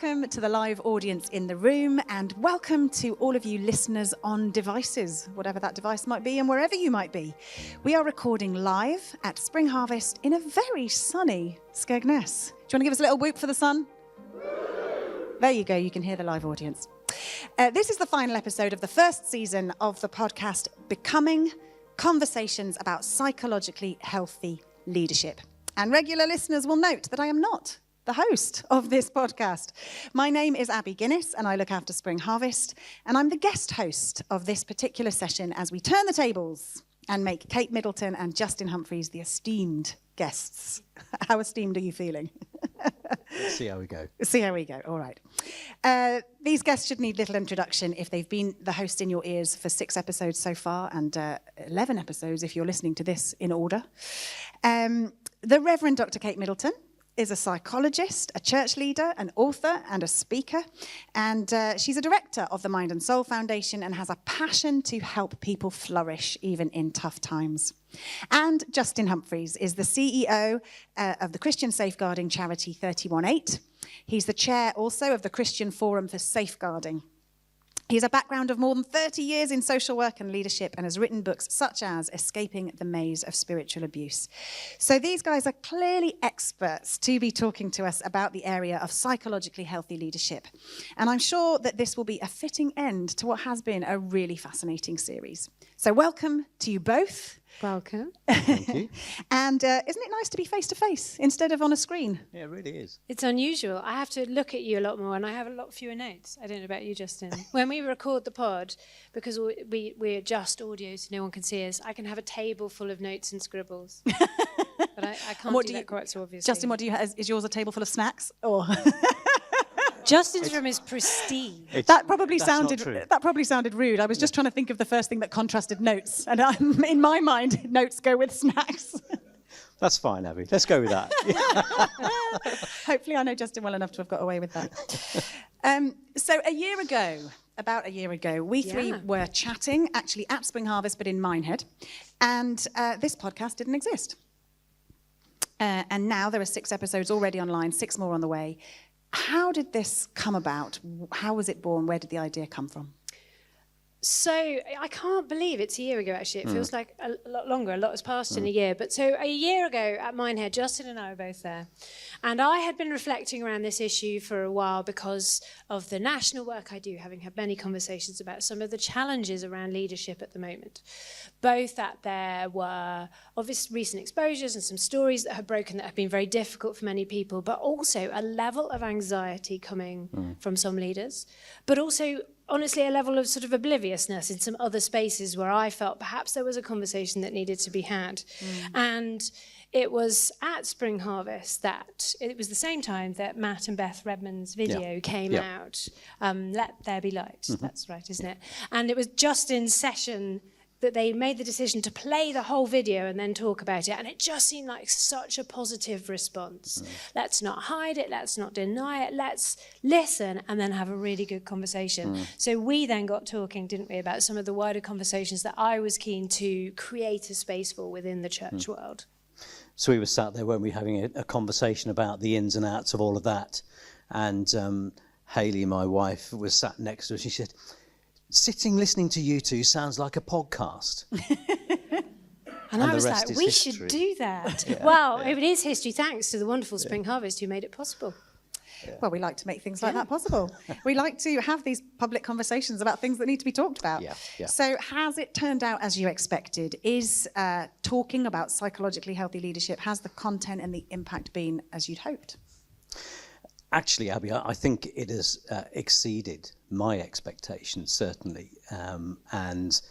welcome to the live audience in the room, and welcome to all of you listeners on devices, whatever that device might be and wherever you might be. We are recording live at Spring Harvest in a very sunny Skegness. Do you want to give us a little whoop for the sun? There you go, you can hear the live audience. This is the final episode of the first season of the podcast, Becoming: Conversations about Psychologically Healthy Leadership. And regular listeners will note that I am not the host of this podcast. My name is Abby Guinness, and I look after Spring Harvest, and I'm the guest host of this particular session as we turn the tables and make Kate Middleton and Justin Humphreys the esteemed guests. How esteemed are you feeling? Let's see how we go. See how we go. All right. These guests should need little introduction if they've been the host in your ears for 6 episodes so far, and 11 episodes if you're listening to this in order. The Reverend Dr. Kate Middleton is a psychologist, a church leader, an author, and a speaker. And she's a director of the Mind and Soul Foundation and has a passion to help people flourish even in tough times. And Justin Humphreys is the CEO of the Christian safeguarding charity 318. He's the chair also of the Christian Forum for Safeguarding. He has a background of more than 30 years in social work and leadership and has written books such as Escaping the Maze of Spiritual Abuse. So these guys are clearly experts to be talking to us about the area of psychologically healthy leadership. And I'm sure that this will be a fitting end to what has been a really fascinating series. So welcome to you both. Welcome. Thank you. And isn't it nice to be face to face instead of on a screen? Yeah, it really is. It's unusual. I have to look at you a lot more, and I have a lot fewer notes. I don't know about you, Justin. When we record the pod, because we adjust audio so no one can see us, I can have a table full of notes and scribbles. But I can't do that quite so obviously. Justin, what do you have? Is yours a table full of snacks? Or Justin's room is pristine. That probably sounded rude. I was just trying to think of the first thing that contrasted notes, and in my mind, notes go with snacks. That's fine, Abby. Let's go with that. Hopefully, I know Justin well enough to have got away with that. So about a year ago, we three were chatting, actually at Spring Harvest, but in Minehead, and this podcast didn't exist. And now there are 6 episodes already online, 6 more on the way. How did this come about? How was it born? Where did the idea come from? So I can't believe it's a year ago, actually. It feels like a lot longer. A lot has passed in a year. But so a year ago at Minehead, Justin and I were both there. And I had been reflecting around this issue for a while because of the national work I do, having had many conversations about some of the challenges around leadership at the moment. Both that there were obvious recent exposures and some stories that have broken that have been very difficult for many people, but also a level of anxiety coming from some leaders, but also honestly, a level of sort of obliviousness in some other spaces where I felt perhaps there was a conversation that needed to be had. And it was at Spring Harvest that it was the same time that Matt and Beth Redman's video came out, Let There Be Light. That's right, isn't it? And it was Justin's session that they made the decision to play the whole video and then talk about it. And it just seemed like such a positive response. Let's not hide it. Let's not deny it. Let's listen and then have a really good conversation. So we then got talking, didn't we, about some of the wider conversations that I was keen to create a space for within the church world. So we were sat there, weren't we, having a conversation about the ins and outs of all of that. And Hayley, my wife, was sat next to us. She said, "Sitting listening to you two sounds like a podcast." And I was like, we should do that. Well, it is history thanks to the wonderful Spring Harvest who made it possible. Well, we like to make things like that possible. We like to have these public conversations about things that need to be talked about. So has it turned out as you expected? Is talking about psychologically healthy leadership, has the content and the impact been as you'd hoped? Actually, Abby, I think it has exceeded my expectations, certainly. And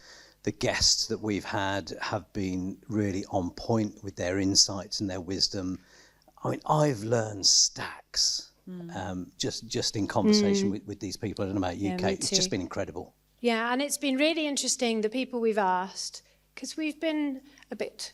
the guests that we've had have been really on point with their insights and their wisdom. I mean, I've learned stacks just in conversation with these people. I don't know about you, Kate. It's just been incredible. Yeah, and it's been really interesting, the people we've asked, because we've been a bit,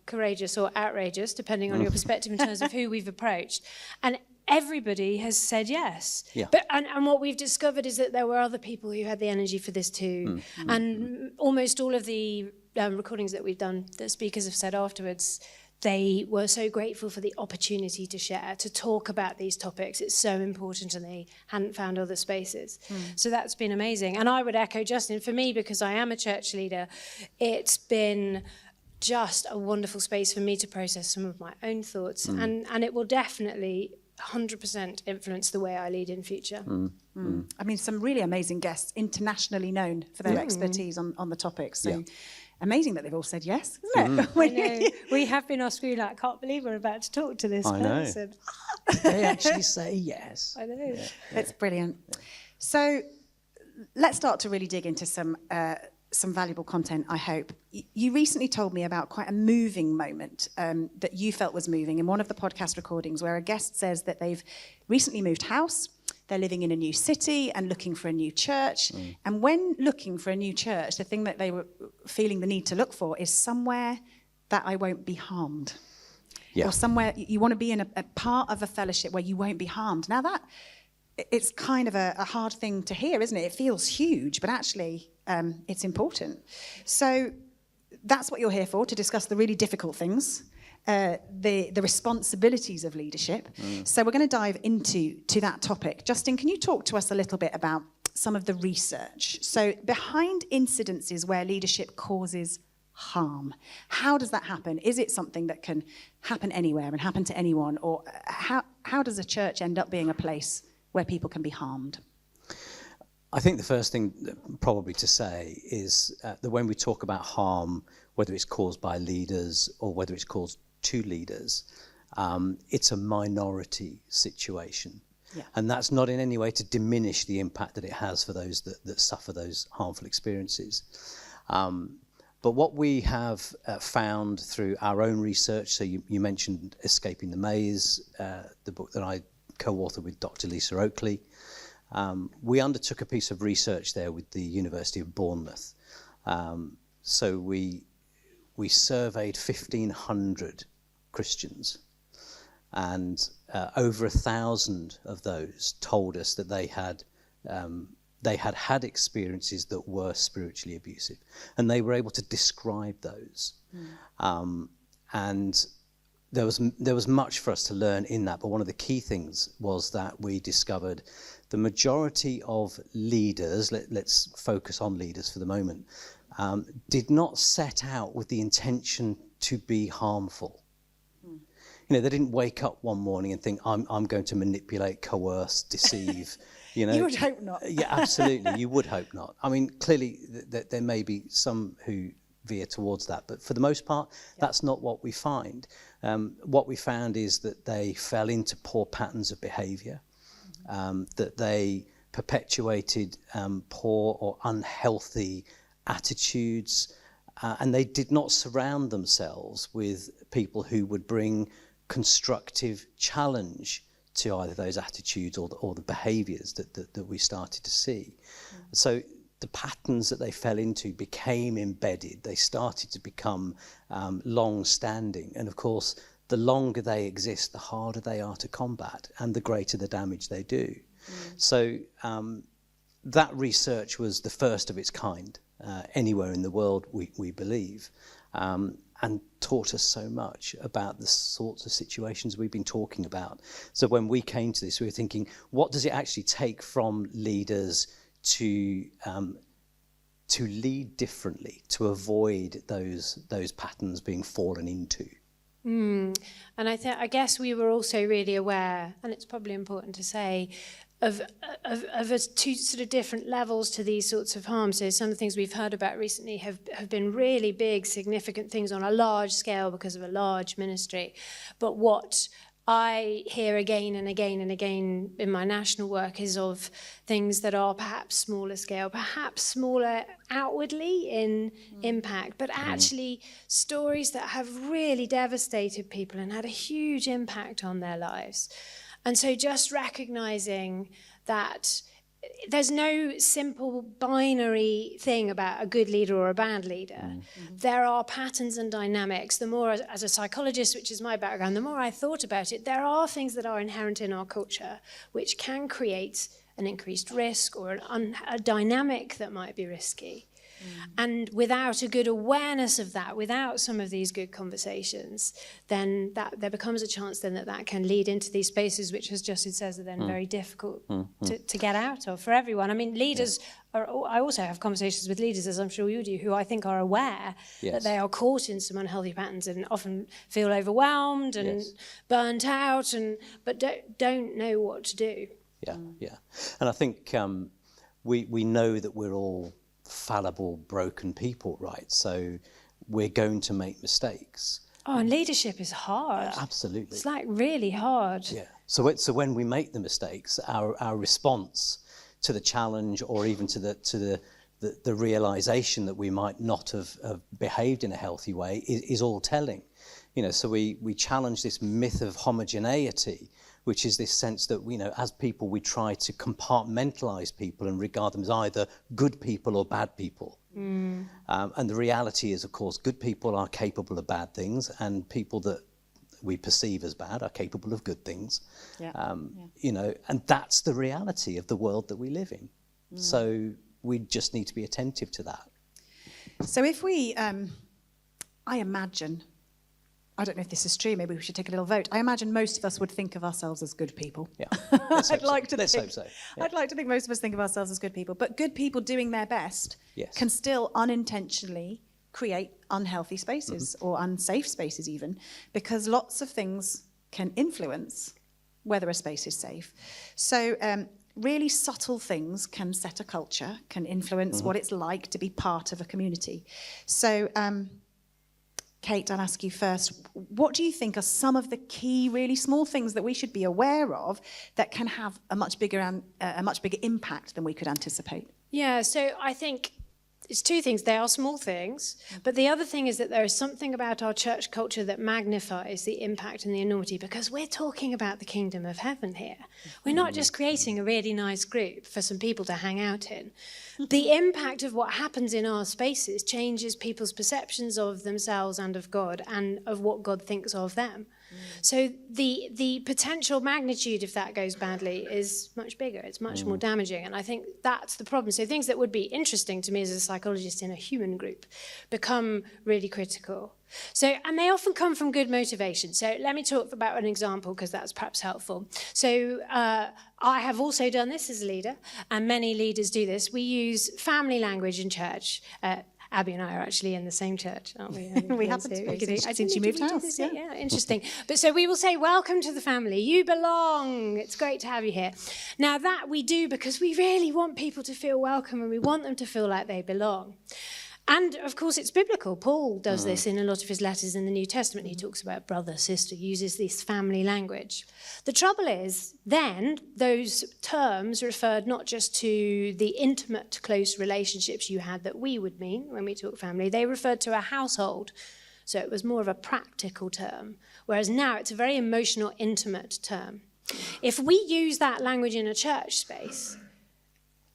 courageous or outrageous, depending on your perspective in terms of who we've approached. And everybody has said yes. But and what we've discovered is that there were other people who had the energy for this too. And almost all of the recordings that we've done, that speakers have said afterwards, they were so grateful for the opportunity to share, to talk about these topics. It's so important, and they hadn't found other spaces. So that's been amazing. And I would echo Justin, for me, because I am a church leader, it's been just a wonderful space for me to process some of my own thoughts. And it will definitely 100% influence the way I lead in future. I mean, some really amazing guests, internationally known for their expertise on the topic. So amazing that they've all said yes, isn't it? I know. We have been asked, we like, can't believe we're about to talk to this person. They actually say yes. I know. It's brilliant. So let's start to really dig into some valuable content, I hope. You recently told me about quite a moving moment that you felt was moving in one of the podcast recordings, where a guest says that they've recently moved house, they're living in a new city and looking for a new church. And when looking for a new church, the thing that they were feeling the need to look for is somewhere that I won't be harmed. Or somewhere you want to be in a part of a fellowship where you won't be harmed. Now that, it's kind of a hard thing to hear, isn't it? It feels huge, but actually it's important. So that's what you're here for, to discuss the really difficult things, the responsibilities of leadership. So we're going to dive into that topic. Justin, can you talk to us a little bit about some of the research? So behind incidences where leadership causes harm, how does that happen? Is it something that can happen anywhere and happen to anyone? Or how does a church end up being a place where people can be harmed? I think the first thing probably to say is that when we talk about harm, whether it's caused by leaders or whether it's caused to leaders, it's a minority situation. And that's not in any way to diminish the impact that it has for those that suffer those harmful experiences. But what we have found through our own research, so you mentioned Escaping the Maze, the book that I co-authored with Dr. Lisa Oakley. We undertook a piece of research there with the University of Bournemouth. So we surveyed 1,500 Christians, and over 1,000 of those told us that they had experiences that were spiritually abusive, and they were able to describe those. And there was much for us to learn in that, but one of the key things was that we discovered the majority of leaders, let's focus on leaders for the moment, did not set out with the intention to be harmful. You know, they didn't wake up one morning and think, I'm going to manipulate, coerce, deceive. You know, you would hope not. Yeah, absolutely. You would hope not. I mean, clearly there may be some who veer towards that, but for the most part, that's not what we find. What we found is that they fell into poor patterns of behaviour, that they perpetuated poor or unhealthy attitudes, and they did not surround themselves with people who would bring constructive challenge to either those attitudes or the behaviours that we started to see. So the patterns that they fell into became embedded. They started to become long-standing. And of course, the longer they exist, the harder they are to combat and the greater the damage they do. So that research was the first of its kind anywhere in the world, we believe, and taught us so much about the sorts of situations we've been talking about. So when we came to this, we were thinking, what does it actually take from leaders to lead differently, to avoid those patterns being fallen into? And I guess we were also really aware, and it's probably important to say, of two sort of different levels to these sorts of harm. So some of the things we've heard about recently have been really big, significant things on a large scale because of a large ministry. But what I hear again and again and again in my national work is of things that are perhaps smaller scale, perhaps smaller outwardly in impact, but actually stories that have really devastated people and had a huge impact on their lives. And so just recognizing that there's no simple binary thing about a good leader or a bad leader. There are patterns and dynamics. The more, as a psychologist, which is my background, the more I thought about it, there are things that are inherent in our culture which can create an increased risk or a dynamic that might be risky. And without a good awareness of that, without some of these good conversations, then there becomes a chance then that can lead into these spaces which, as Justin says, are then very difficult to get out of for everyone. I mean, leaders I also have conversations with leaders, as I'm sure you do, who I think are aware that they are caught in some unhealthy patterns and often feel overwhelmed and burnt out, but don't know what to do. Yeah. And I think we know that we're all fallible, broken people, right? So we're going to make mistakes. Oh, and leadership is hard. Absolutely. It's like really hard. Yeah. So when we make the mistakes, our response to the challenge, or even to the realization that we might not have behaved in a healthy way, is all telling. So we challenge this myth of homogeneity, which is this sense that, as people, we try to compartmentalize people and regard them as either good people or bad people. And the reality is, of course, good people are capable of bad things, and people that we perceive as bad are capable of good things. And that's the reality of the world that we live in. So we just need to be attentive to that. So if we, I imagine, I don't know if this is true, maybe we should take a little vote. I imagine most of us would think of ourselves as good people. Yeah. Let's hope so. Yeah. I'd like to think most of us think of ourselves as good people. But good people doing their best can still unintentionally create unhealthy spaces or unsafe spaces even, because lots of things can influence whether a space is safe. So really subtle things can set a culture, can influence what it's like to be part of a community. So Kate, I'll ask you first, what do you think are some of the key really small things that we should be aware of that can have a much bigger impact than we could anticipate? Yeah, so I think it's two things. They are small things, but the other thing is that there is something about our church culture that magnifies the impact and the enormity, because we're talking about the kingdom of heaven here. We're not just creating a really nice group for some people to hang out in. The impact of what happens in our spaces changes people's perceptions of themselves and of God, and of what God thinks of them. So the potential magnitude, if that goes badly, is much bigger. It's much more damaging. And I think that's the problem. So things that would be interesting to me as a psychologist in a human group become really critical. So, and they often come from good motivation. So let me talk about an example, because that's perhaps helpful. So I have also done this as a leader, and many leaders do this. We use family language in church. Abby and I are actually in the same church, aren't we? We happen to be, since you moved house. Yeah, interesting. But so we will say, welcome to the family. You belong. It's great to have you here. Now, that we do because we really want people to feel welcome, and we want them to feel like they belong. And, of course, it's biblical. Paul does this in a lot of his letters in the New Testament. He talks about brother, sister, uses this family language. The trouble is, then, those terms referred not just to the intimate, close relationships you had that we would mean when we talk family. They referred to a household. So it was more of a practical term, whereas now it's a very emotional, intimate term. If we use that language in a church space,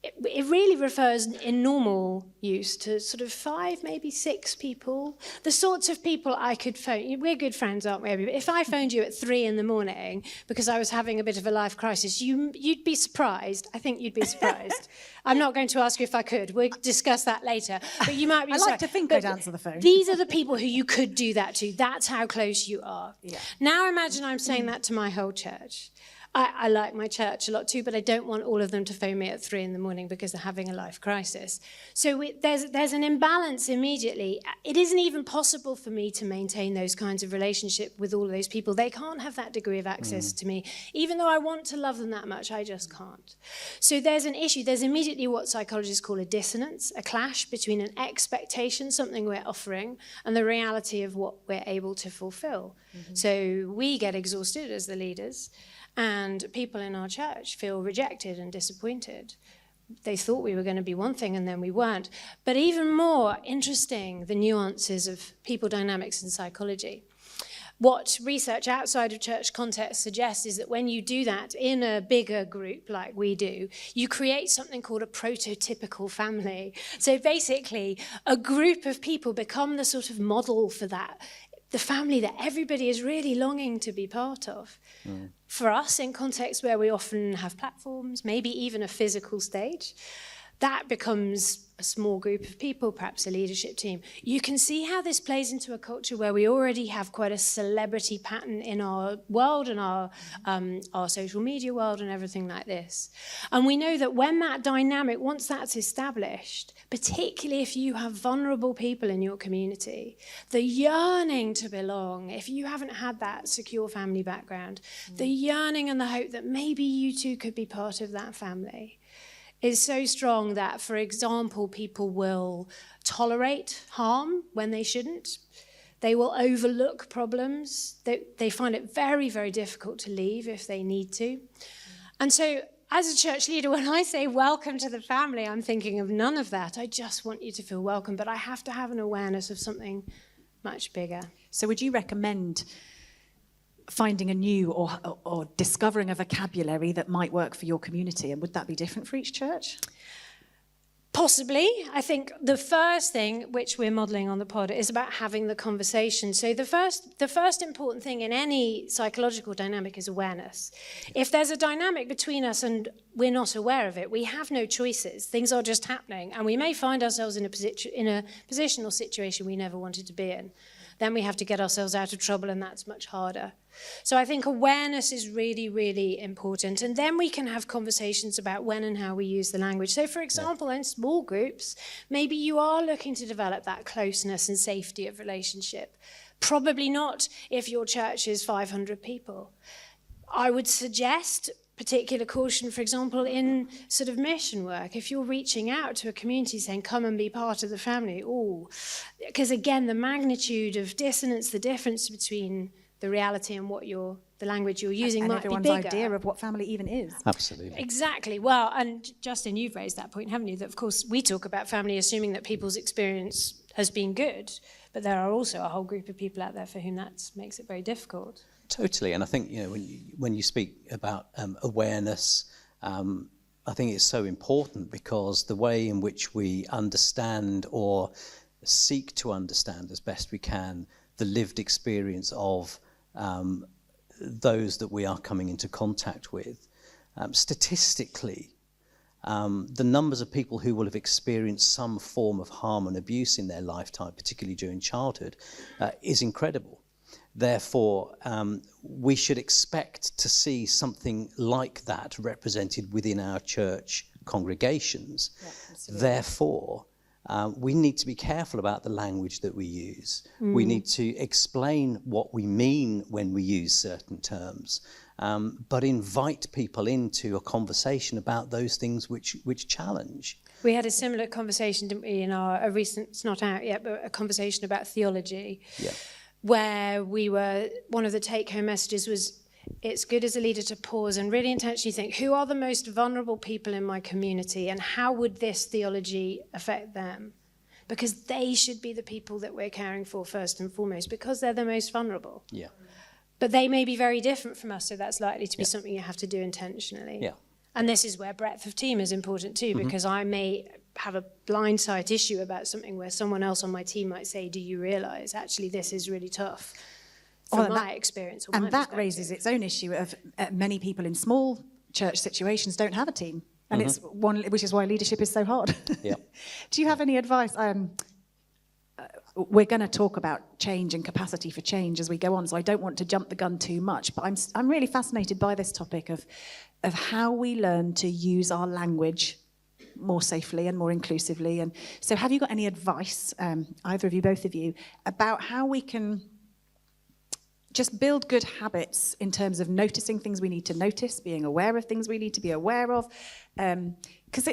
it really refers in normal use to sort of 5, maybe 6 people. The sorts of people I could phone. We're good friends, aren't we? If I phoned you at 3 in the morning because I was having a bit of a life crisis, you'd be surprised. I think you'd be surprised. I'm not going to ask you if I could. We'll discuss that later. But you might be surprised. I like to think I'd answer the phone. These are the people who you could do that to. That's how close you are. Yeah. Now imagine I'm saying that to my whole church. I like my church a lot too, but I don't want all of them to phone me at 3 in the morning because they're having a life crisis. So there's an imbalance immediately. It isn't even possible for me to maintain those kinds of relationship with all of those people. They can't have that degree of access to me. Even though I want to love them that much, I just can't. So there's an issue. There's immediately what psychologists call a dissonance, a clash between an expectation, something we're offering, and the reality of what we're able to fulfill. So we get exhausted as the leaders, and people in our church feel rejected and disappointed. They thought we were going to be one thing and then we weren't. But even more interesting, the nuances of people dynamics in psychology. What research outside of church context suggests is that when you do that in a bigger group like we do, you create something called a prototypical family. So basically, a group of people become the sort of model for that, the family that everybody is really longing to be part of. For us, in contexts where we often have platforms, maybe even a physical stage, that becomes a small group of people, perhaps a leadership team, you can see how this plays into a culture where we already have quite a celebrity pattern in our world and our social media world and everything like this. And we know that when that dynamic, once that's established, particularly if you have vulnerable people in your community, the yearning to belong, if you haven't had that secure family background, the yearning and the hope that maybe you too could be part of that family is so strong that, for example, people will tolerate harm when they shouldn't. They will overlook problems. They find it very, very difficult to leave if they need to. And so, as a church leader, when I say welcome to the family, I'm thinking of none of that. I just want you to feel welcome, but I have to have an awareness of something much bigger. So would you recommend finding a new or discovering a vocabulary that might work for your community? And would that be different for each church? Possibly. I think the first thing, which we're modelling on the pod, is about having the conversation. So the first important thing in any psychological dynamic is awareness. If there's a dynamic between us and we're not aware of it, we have no choices. Things are just happening, and we may find ourselves in a position or situation we never wanted to be in. Then we have to get ourselves out of trouble, and that's much harder. So I think awareness is really, really important. And then we can have conversations about when and how we use the language. So, for example, in small groups, maybe you are looking to develop that closeness and safety of relationship. Probably not if your church is 500 people. I would suggest particular caution, for example, in sort of mission work. If you're reaching out to a community saying, come and be part of the family, because again, the magnitude of dissonance, the difference between the reality and the language you're using and might be bigger. everyone's idea of what family even is. Absolutely. Exactly. Well, and Justin, you've raised that point, haven't you? That, of course, we talk about family assuming that people's experience has been good, but there are also a whole group of people out there for whom that makes it very difficult. Totally, and I think when you speak about awareness, I think it's so important because the way in which we understand or seek to understand as best we can the lived experience of those that we are coming into contact with, statistically, the numbers of people who will have experienced some form of harm and abuse in their lifetime, particularly during childhood, is incredible. Therefore, we should expect to see something like that represented within our church congregations. Yeah, therefore, we need to be careful about the language that we use. We need to explain what we mean when we use certain terms, but invite people into a conversation about those things which challenge. We had a similar conversation, didn't we, in a recent, it's not out yet, but a conversation about theology. Yeah. Where one of the take-home messages was, it's good as a leader to pause and really intentionally think, who are the most vulnerable people in my community and how would this theology affect them? Because they should be the people that we're caring for first and foremost, because they're the most vulnerable. Yeah. But they may be very different from us, so that's likely to be something you have to do intentionally. Yeah. And this is where breadth of team is important too, because I may have a blind sight issue about something where someone else on my team might say, do you realise actually this is really tough from my experience? And that raises its own issue of many people in small church situations don't have a team. And it's one, which is why leadership is so hard. Yeah. Do you have any advice? We're going to talk about change and capacity for change as we go on, so I don't want to jump the gun too much, but I'm really fascinated by this topic of how we learn to use our language more safely and more inclusively. And so have you got any advice, either of you, both of you, about how we can just build good habits in terms of noticing things we need to notice, being aware of things we need to be aware of? Because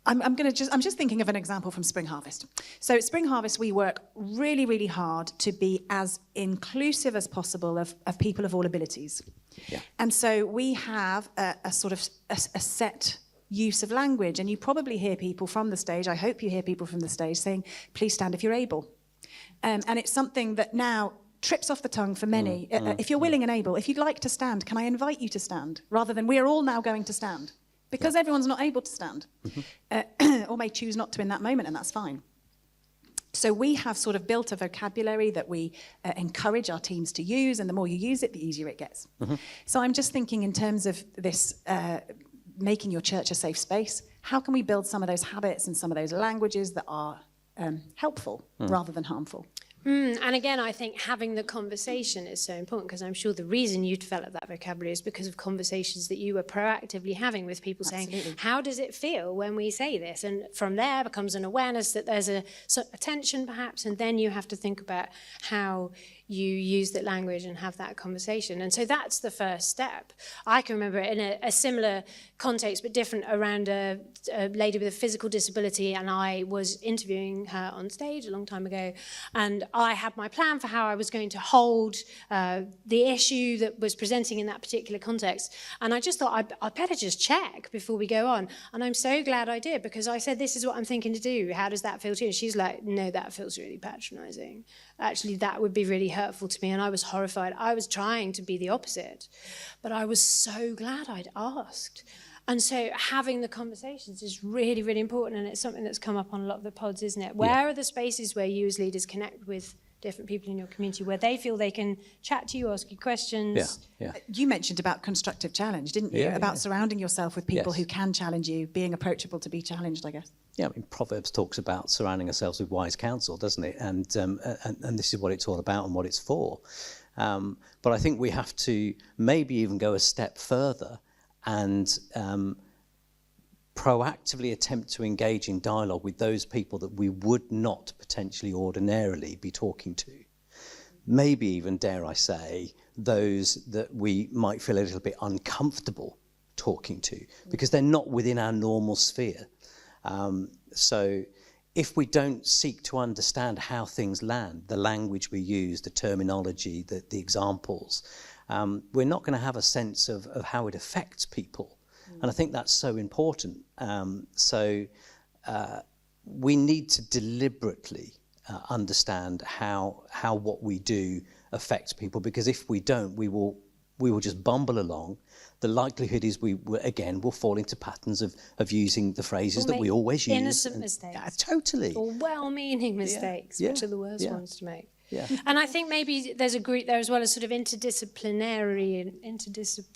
I'm just thinking of an example from Spring Harvest. So at Spring Harvest, we work really, really hard to be as inclusive as possible of people of all abilities. Yeah. And so we have a sort of a set use of language, and you probably hear people from the stage, I hope you hear people from the stage saying, please stand if you're able. And it's something that now trips off the tongue for many. If you're willing and able, if you'd like to stand, can I invite you to stand? Rather than we're all now going to stand. Because everyone's not able to stand, or may choose not to in that moment, and that's fine. So we have sort of built a vocabulary that we encourage our teams to use, and the more you use it, the easier it gets. So I'm just thinking in terms of this, making your church a safe space, how can we build some of those habits and some of those languages that are helpful rather than harmful? And again, I think having the conversation is so important, because I'm sure the reason you developed that vocabulary is because of conversations that you were proactively having with people. Absolutely. Saying, how does it feel when we say this? And from there becomes an awareness that there's a tension perhaps, and then you have to think about how you use that language and have that conversation. And so that's the first step. I can remember in a similar context, but different, around a lady with a physical disability, and I was interviewing her on stage a long time ago, and I had my plan for how I was going to hold the issue that was presenting in that particular context. And I just thought, I'd better just check before we go on. And I'm so glad I did, because I said, this is what I'm thinking to do. How does that feel to you? And she's like, no, that feels really patronising. Actually, that would be really hurtful to me. And I was horrified. I was trying to be the opposite. But I was so glad I'd asked. And so having the conversations is really, really important. And it's something that's come up on a lot of the pods, isn't it? Where are the spaces where you as leaders connect with different people in your community, where they feel they can chat to you, ask you questions? You mentioned about constructive challenge, didn't you? About surrounding yourself with people who can challenge you, being approachable to be challenged, I guess. Yeah, I mean, Proverbs talks about surrounding ourselves with wise counsel, doesn't it? And this is what it's all about and what it's for. But I think we have to maybe even go a step further and proactively attempt to engage in dialogue with those people that we would not potentially ordinarily be talking to. Maybe even, dare I say, those that we might feel a little bit uncomfortable talking to, because they're not within our normal sphere. So if we don't seek to understand how things land, the language we use, the terminology, the examples, we're not going to have a sense of how it affects people. And I think that's so important. So we need to deliberately understand how what we do affects people, because if we don't, we will just bumble along. The likelihood is we will fall into patterns of using the phrases that we always use. Innocent mistakes. Totally. Or well-meaning mistakes, which are the worst ones to make. Yeah. And I think maybe there's a group there as well as sort of interdisciplinary and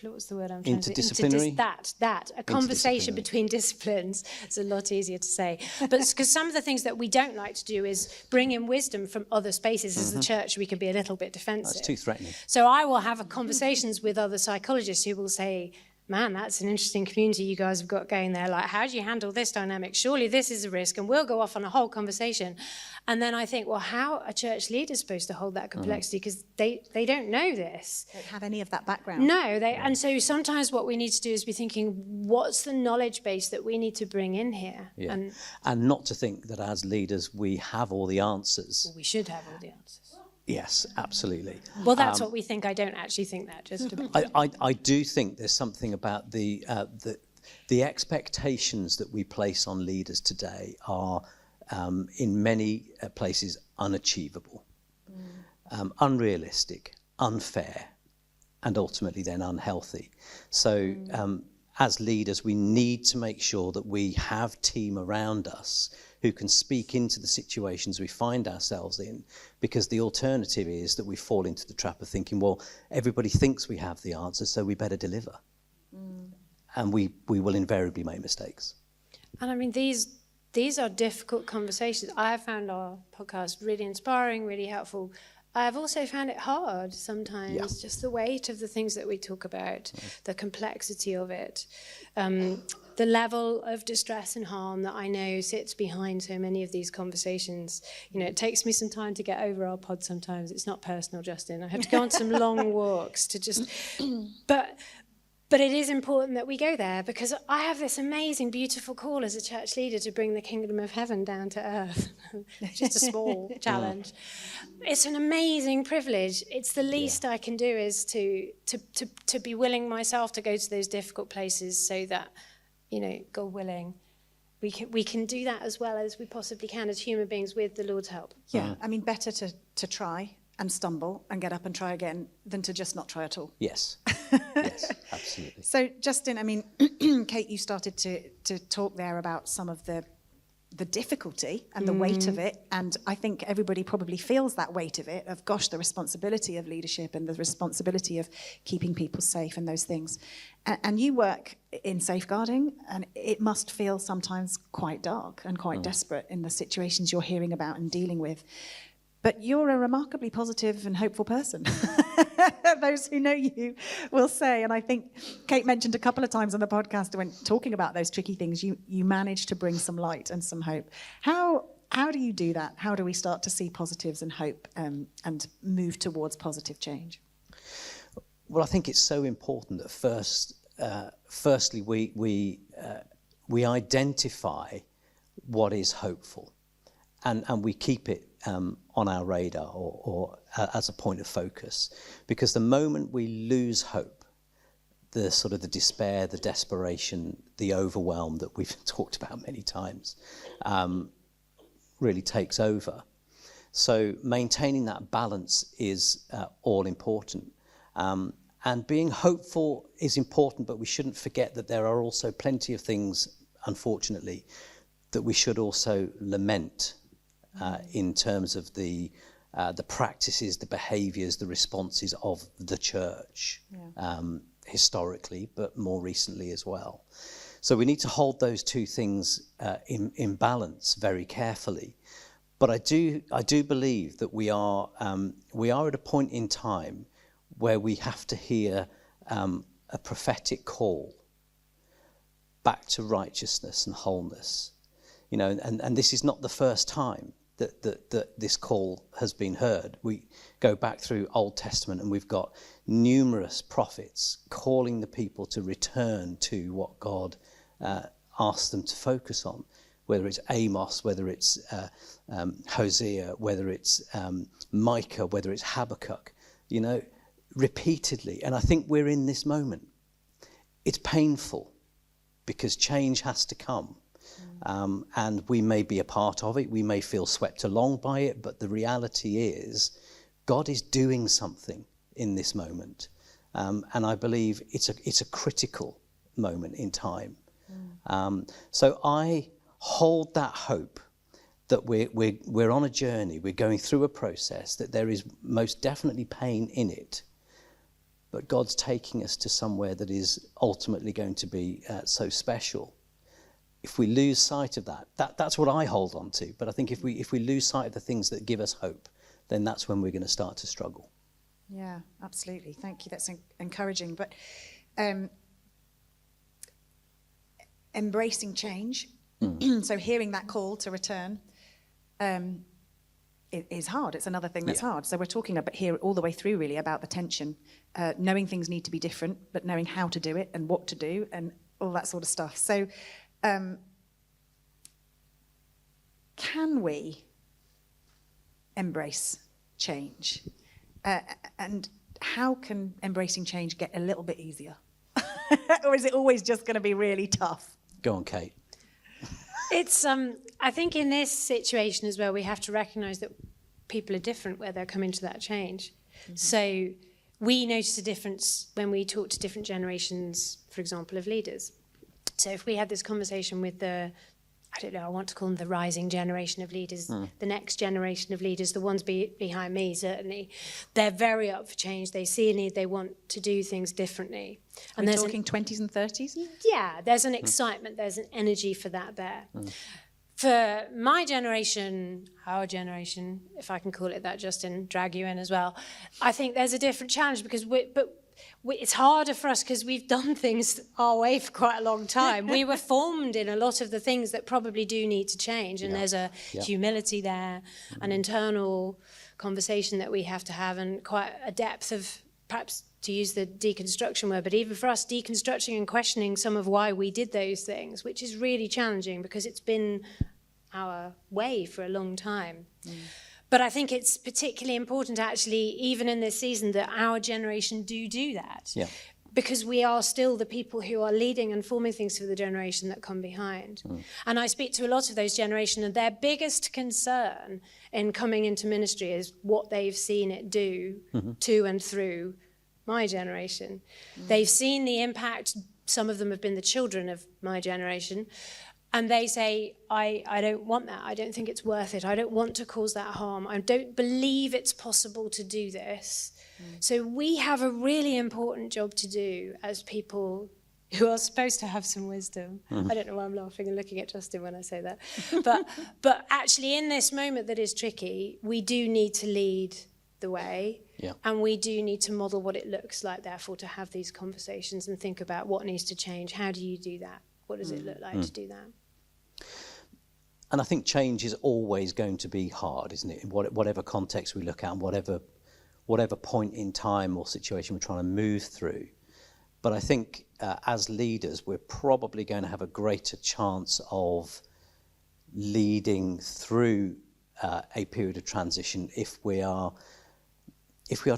what's the word I'm trying to say? Interdisciplinary? A conversation between disciplines. It's a lot easier to say. But because some of the things that we don't like to do is bring in wisdom from other spaces. As the church, we can be a little bit defensive. That's too threatening. So I will have conversations with other psychologists who will say, man, that's an interesting community you guys have got going there. Like, how do you handle this dynamic? Surely this is a risk. And we'll go off on a whole conversation. And then I think, well, how are church leaders supposed to hold that complexity? Because they don't know this. Don't have any of that background. No, and so sometimes what we need to do is be thinking, what's the knowledge base that we need to bring in here? Yeah. And not to think that as leaders we have all the answers. Well, we should have all the answers. Yes, absolutely. Well, that's what we think. I don't actually think that. Just to I do think there's something about the expectations that we place on leaders today are in many places unachievable, unrealistic, unfair, and ultimately then unhealthy. So as leaders, we need to make sure that we have team around us who can speak into the situations we find ourselves in, because the alternative is that we fall into the trap of thinking, well, everybody thinks we have the answer, so we better deliver. And we will invariably make mistakes. And I mean, these are difficult conversations. I have found our podcast really inspiring, really helpful. I've also found it hard sometimes, just the weight of the things that we talk about, the complexity of it, the level of distress and harm that I know sits behind so many of these conversations. You know, it takes me some time to get over our pod sometimes. It's not personal, Justin. I have to go on some long walks to just... But it is important that we go there, because I have this amazing, beautiful call as a church leader to bring the kingdom of heaven down to earth. Just a small challenge. It's an amazing privilege. It's the least I can do is to be willing myself to go to those difficult places so that, you know, God willing, we can do that as well as we possibly can as human beings with the Lord's help. Yeah, I mean, better to try and stumble and get up and try again than to just not try at all. Yes, yes, absolutely. So, Justin, I mean, Kate, you started to talk there about some of the the difficulty and the weight of it. And I think everybody probably feels that weight of it, of, gosh, the responsibility of leadership and the responsibility of keeping people safe and those things. And you work in safeguarding, and it must feel sometimes quite dark and quite desperate in the situations you're hearing about and dealing with. But you're a remarkably positive and hopeful person. Those who know you will say, and I think Kate mentioned a couple of times on the podcast when talking about those tricky things, you managed to bring some light and some hope. How do you do that? How do we start to see positives and hope and move towards positive change? Well, I think it's so important that firstly we identify what is hopeful, and we keep it on our radar or as a point of focus, because the moment we lose hope, the sort of the despair, the desperation, the overwhelm that we've talked about many times really takes over. So maintaining that balance is all important. And being hopeful is important, but we shouldn't forget that there are also plenty of things, unfortunately, that we should also lament in terms of the practices, the behaviours, the responses of the church, historically, but more recently as well. So we need to hold those two things in balance very carefully. But I do believe that we are at a point in time where we have to hear a prophetic call back to righteousness and wholeness. You know, and this is not the first time that this call has been heard. We go back through Old Testament and we've got numerous prophets calling the people to return to what God asked them to focus on, whether it's Amos, whether it's Hosea, whether it's Micah, whether it's Habakkuk, you know, repeatedly. And I think we're in this moment. It's painful because change has to come. And we may be a part of it, we may feel swept along by it, but the reality is God is doing something in this moment. And I believe it's a critical moment in time. So I hold that hope that we're on a journey, we're going through a process, that there is most definitely pain in it, but God's taking us to somewhere that is ultimately going to be so special. If we lose sight of that's what I hold on to. But I think if we lose sight of the things that give us hope, then that's when we're going to start to struggle. Yeah, absolutely. Thank you. That's encouraging. But embracing change, so hearing that call to return, it is hard. It's another thing that's hard. So we're talking about here all the way through really about the tension, knowing things need to be different, but knowing how to do it and what to do and all that sort of stuff. So can we embrace change? And how can embracing change get a little bit easier? Or is it always just going to be really tough? Go on, Kate. It's I think in this situation as well, we have to recognise that people are different where they're coming to that change. Mm-hmm. So we notice a difference when we talk to different generations, for example, of leaders. So if we had this conversation with I want to call them the rising generation of leaders, the next generation of leaders, the ones behind me, certainly, they're very up for change. They see a need, they want to do things differently. And we're talking 20s and 30s? Yeah, there's an excitement, there's an energy for that there. For my generation, our generation, if I can call it that, Justin, drag you in as well, I think there's a different challenge because it's harder for us because we've done things our way for quite a long time. We were formed in a lot of the things that probably do need to change, and there's a humility there, an internal conversation that we have to have, and quite a depth of, perhaps to use the deconstruction word, but even for us, deconstructing and questioning some of why we did those things, which is really challenging because it's been our way for a long time. But I think it's particularly important, actually, even in this season, that our generation do that. Yeah. Because we are still the people who are leading and forming things for the generation that come behind. And I speak to a lot of those generations, and their biggest concern in coming into ministry is what they've seen it do to and through my generation. They've seen the impact. Some of them have been the children of my generation. and they say, I don't want that. I don't think it's worth it. I don't want to cause that harm. I don't believe it's possible to do this. So we have a really important job to do as people who are supposed to have some wisdom. I don't know why I'm laughing and looking at Justin when I say that. But actually in this moment that is tricky, we do need to lead the way. Yeah. And we do need to model what it looks like, therefore, to have these conversations and think about what needs to change. How do you do that? What does it look like to do that? And I think change is always going to be hard, isn't it? In whatever context we look at, and whatever point in time or situation we're trying to move through. But I think as leaders, we're probably going to have a greater chance of leading through a period of transition if we are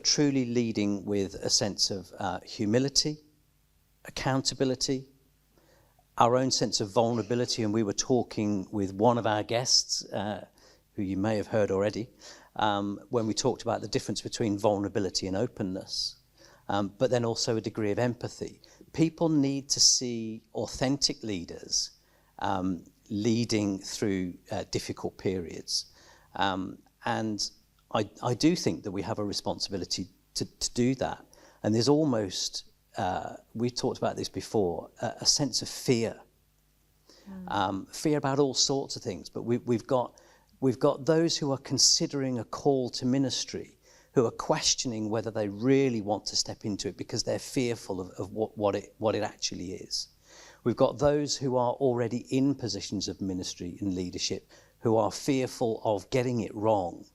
truly leading with a sense of humility, accountability, our own sense of vulnerability. And we were talking with one of our guests, who you may have heard already, when we talked about the difference between vulnerability and openness, but then also a degree of empathy. People need to see authentic leaders leading through difficult periods. And I do think that we have a responsibility to do that. And there's almost, we've talked about this before, a sense of fear. Fear about all sorts of things. But we've got those who are considering a call to ministry, who are questioning whether they really want to step into it because they're fearful of what it actually is. We've got those who are already in positions of ministry and leadership who are fearful of getting it wrong.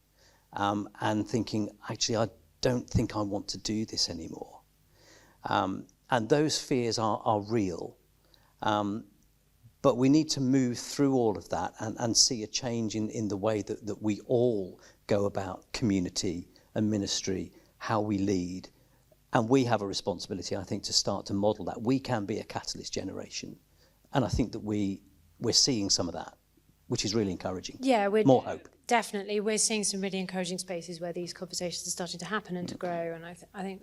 And thinking, actually, I don't think I want to do this anymore. And those fears are real. But we need to move through all of that and see a change in the way that we all go about community and ministry, how we lead. And we have a responsibility, I think, to start to model that. We can be a catalyst generation. And I think that we're seeing some of that, which is really encouraging. Yeah, more hope. Definitely, we're seeing some really encouraging spaces where these conversations are starting to happen and to grow, and I think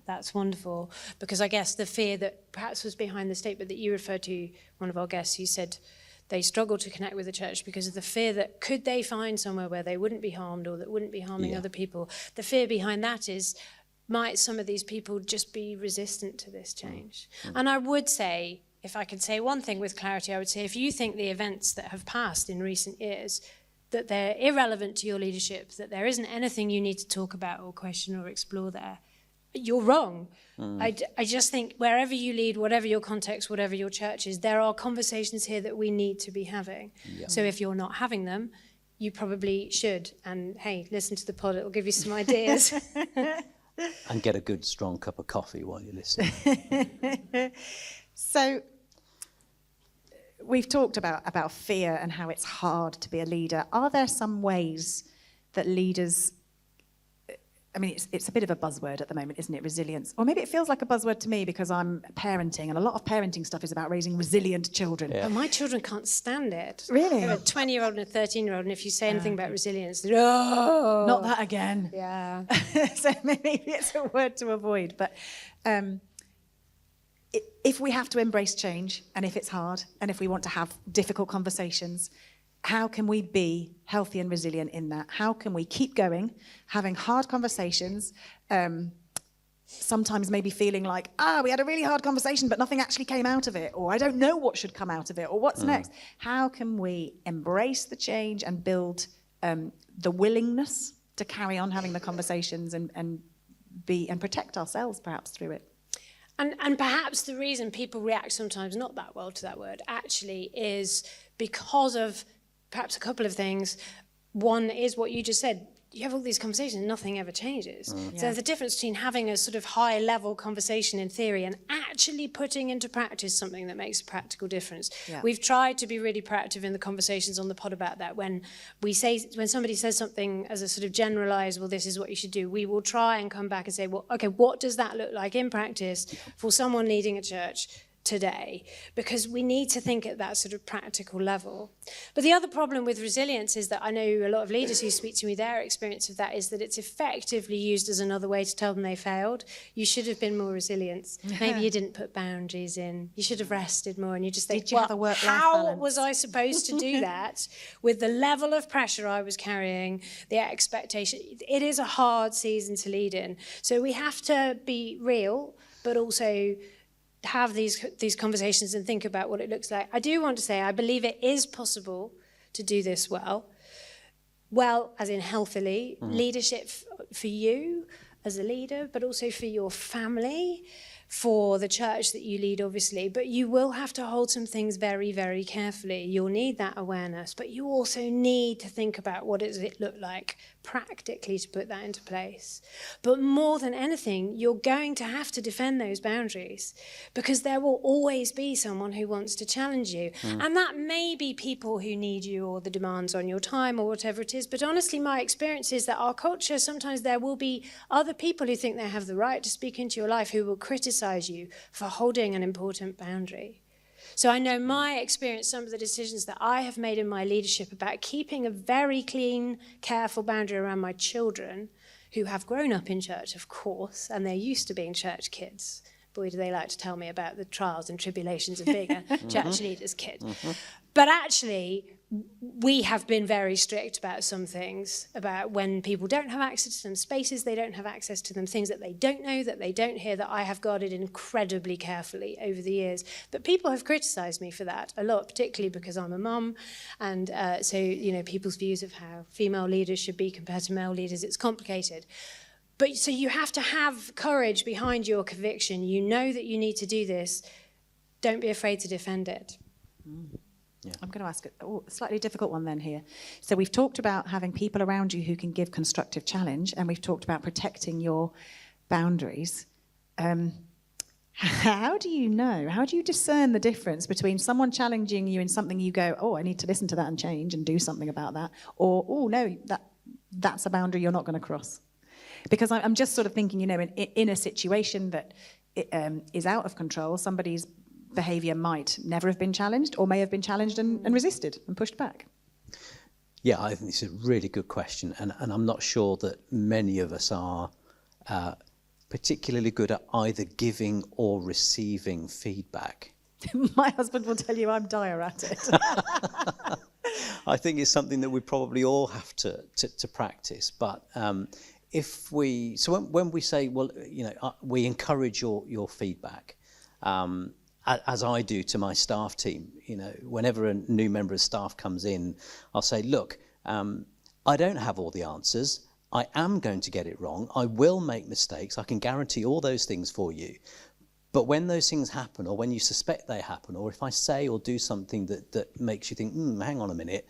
that's wonderful, because I guess the fear that perhaps was behind the statement that you referred to, one of our guests, who said they struggle to connect with the church because of the fear that could they find somewhere where they wouldn't be harmed or that wouldn't be harming other people. The fear behind that is, might some of these people just be resistant to this change? And I would say, if I could say one thing with clarity, I would say if you think the events that have passed in recent years, that they're irrelevant to your leadership, that there isn't anything you need to talk about or question or explore there, you're wrong. I just think wherever you lead, whatever your context, whatever your church is, there are conversations here that we need to be having. Yeah. So if you're not having them, you probably should. And hey, listen to the pod, it'll give you some ideas. And get a good, strong cup of coffee while you're listening. So we've talked about fear and how it's hard to be a leader. Are there some ways that leaders, I mean, it's a bit of a buzzword at the moment, isn't it, resilience? Or maybe it feels like a buzzword to me because I'm parenting, and a lot of parenting stuff is about raising resilient children. Yeah. But my children can't stand it. Really? I have a 20-year-old and a 13-year-old, and if you say anything about resilience, they're, oh! Not that again. Yeah. So maybe it's a word to avoid. But if we have to embrace change, and if it's hard, and if we want to have difficult conversations, how can we be healthy and resilient in that? How can we keep going, having hard conversations, sometimes maybe feeling like, we had a really hard conversation, but nothing actually came out of it, or I don't know what should come out of it, or what's next? How can we embrace the change and build the willingness to carry on having the conversations and protect ourselves perhaps through it? And perhaps the reason people react sometimes not that well to that word actually is because of perhaps a couple of things. One is what you just said. You have all these conversations and nothing ever changes. So there's a difference between having a sort of high-level conversation in theory and actually putting into practice something that makes a practical difference. Yeah. We've tried to be really proactive in the conversations on the pod about that. When somebody says something as a sort of generalised, well, this is what you should do, we will try and come back and say, well, okay, what does that look like in practice for someone leading a church today, because we need to think at that sort of practical level. But the other problem with resilience is that I know a lot of leaders who speak to me, their experience of that is that it's effectively used as another way to tell them they failed. You should have been more resilient. Maybe you didn't put boundaries in. You should have rested more. And you just think, how was I supposed to do that with the level of pressure I was carrying, the expectation? It is a hard season to lead in. So we have to be real, but also have these conversations and think about what it looks like. I do want to say I believe it is possible to do this well, as in healthily, leadership for you as a leader, but also for your family, for the church that you lead, obviously. But you will have to hold some things very, very carefully. You'll need that awareness, but you also need to think about what does it look like practically to put that into place. But more than anything, you're going to have to defend those boundaries, because there will always be someone who wants to challenge you. And that may be people who need you, or the demands on your time, or whatever it is. But honestly, my experience is that our culture, sometimes there will be other people who think they have the right to speak into your life who will criticize you for holding an important boundary. So I know my experience, some of the decisions that I have made in my leadership about keeping a very clean, careful boundary around my children, who have grown up in church, of course, and they're used to being church kids. Boy, do they like to tell me about the trials and tribulations of being a church leader's kid. But actually, we have been very strict about some things, about when people don't have access to them, spaces they don't have access to them, things that they don't know, that they don't hear, that I have guarded incredibly carefully over the years. But people have criticised me for that a lot, particularly because I'm a mum. And so, people's views of how female leaders should be compared to male leaders, it's complicated. But so you have to have courage behind your conviction. You know that you need to do this. Don't be afraid to defend it. Yeah. I'm going to ask a slightly difficult one then here. So we've talked about having people around you who can give constructive challenge, and we've talked about protecting your boundaries. How do you know? How do you discern the difference between someone challenging you in something you go, oh, I need to listen to that and change and do something about that, or, oh, no, that's a boundary you're not going to cross? Because I'm just sort of thinking, in a situation that is out of control, somebody's behaviour might never have been challenged, or may have been challenged and resisted and pushed back. Yeah, I think it's a really good question, and I'm not sure that many of us are particularly good at either giving or receiving feedback. My husband will tell you I'm dire at it. I think it's something that we probably all have to practice, but when we say, we encourage your feedback, as I do to my staff team, whenever a new member of staff comes in, I'll say, look, I don't have all the answers. I am going to get it wrong. I will make mistakes. I can guarantee all those things for you. But when those things happen, or when you suspect they happen, or if I say or do something that makes you think, hang on a minute,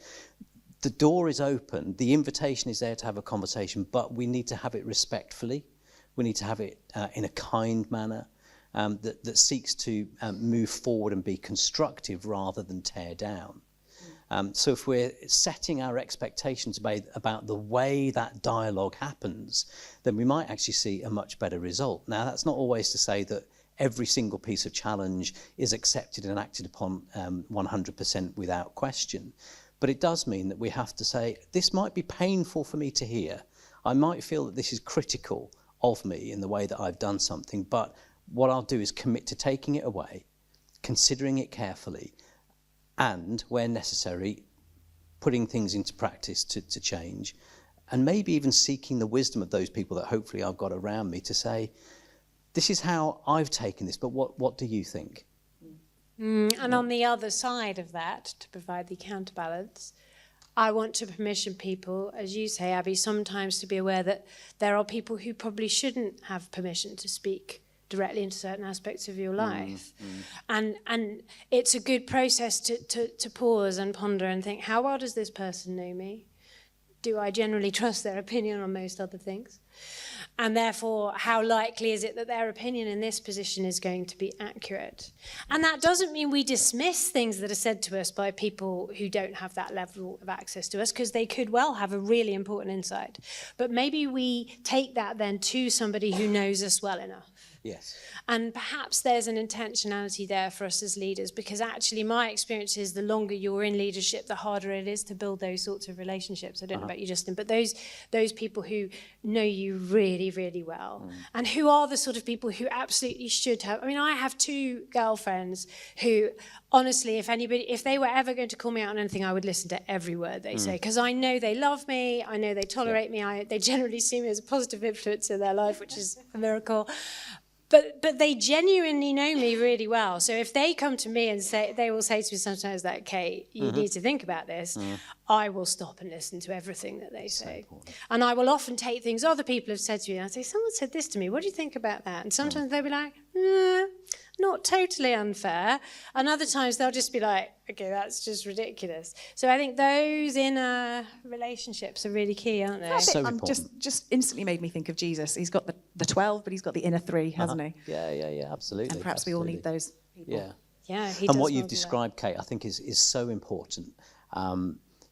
the door is open, the invitation is there to have a conversation, but we need to have it respectfully. We need to have it in a kind manner that seeks to move forward and be constructive rather than tear down. So if we're setting our expectations about the way that dialogue happens, then we might actually see a much better result. Now, that's not always to say that every single piece of challenge is accepted and acted upon 100% without question. But it does mean that we have to say, this might be painful for me to hear. I might feel that this is critical of me in the way that I've done something, but what I'll do is commit to taking it away, considering it carefully, and, where necessary, putting things into practice to change, and maybe even seeking the wisdom of those people that hopefully I've got around me to say, this is how I've taken this, but what do you think? And on the other side of that, to provide the counterbalance, I want to permission people, as you say, Abby, sometimes to be aware that there are people who probably shouldn't have permission to speak directly into certain aspects of your life. And it's a good process to pause and ponder and think, how well does this person know me? Do I generally trust their opinion on most other things? And therefore, how likely is it that their opinion in this position is going to be accurate? And that doesn't mean we dismiss things that are said to us by people who don't have that level of access to us, because they could well have a really important insight. But maybe we take that then to somebody who knows us well enough. Yes. And perhaps there's an intentionality there for us as leaders, because actually my experience is the longer you're in leadership, the harder it is to build those sorts of relationships. I don't know about you, Justin, but those people who know you really, really well, and who are the sort of people who absolutely should have. I mean, I have 2 girlfriends who, honestly, if they were ever going to call me out on anything, I would listen to every word they say, because I know they love me, I know they tolerate me, they generally see me as a positive influence in their life, which is a miracle. But they genuinely know me really well. So if they come to me and they will say to me sometimes that, Kate, you need to think about this, I will stop and listen to everything that they say. And I will often take things other people have said to me, and I say, someone said this to me, what do you think about that? And sometimes they'll be like, not totally unfair. And other times they'll just be like, okay, that's just ridiculous. So I think those inner relationships are really key, aren't they? So important. Just instantly made me think of Jesus. He's got the 12, but he's got the inner 3, hasn't he? Yeah, absolutely. And perhaps we all need those people. Yeah. Yeah, and what you've described, Kate, I think is so important.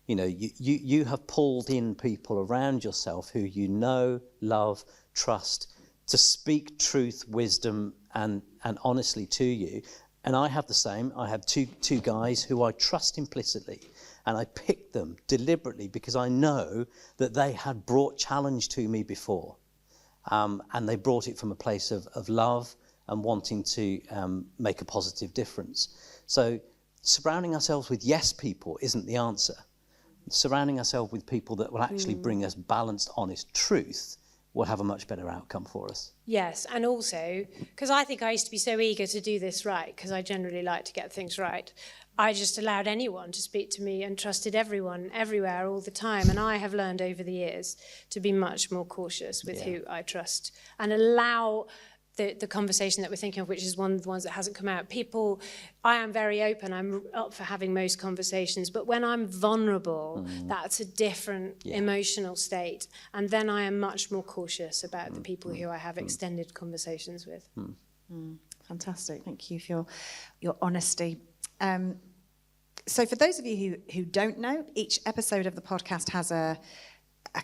You have pulled in people around yourself who you know, love, trust, to speak truth, wisdom, and honestly to you. And I have the same. I have two guys who I trust implicitly, and I picked them deliberately because I know that they had brought challenge to me before, and they brought it from a place of love and wanting to make a positive difference. So surrounding ourselves with yes people isn't the answer. Surrounding ourselves with people that will actually bring us balanced, honest truth will have a much better outcome for us. Yes, and also, because I think I used to be so eager to do this right, because I generally like to get things right, I just allowed anyone to speak to me and trusted everyone, everywhere, all the time. And I have learned over the years to be much more cautious with who I trust and allow the conversation that we're thinking of, which is one of the ones that hasn't come out. People, I am very open. I'm up for having most conversations. But when I'm vulnerable, that's a different emotional state. And then I am much more cautious about the people who I have extended conversations with. Fantastic. Thank you for your honesty. So for those of you who don't know, each episode of the podcast has a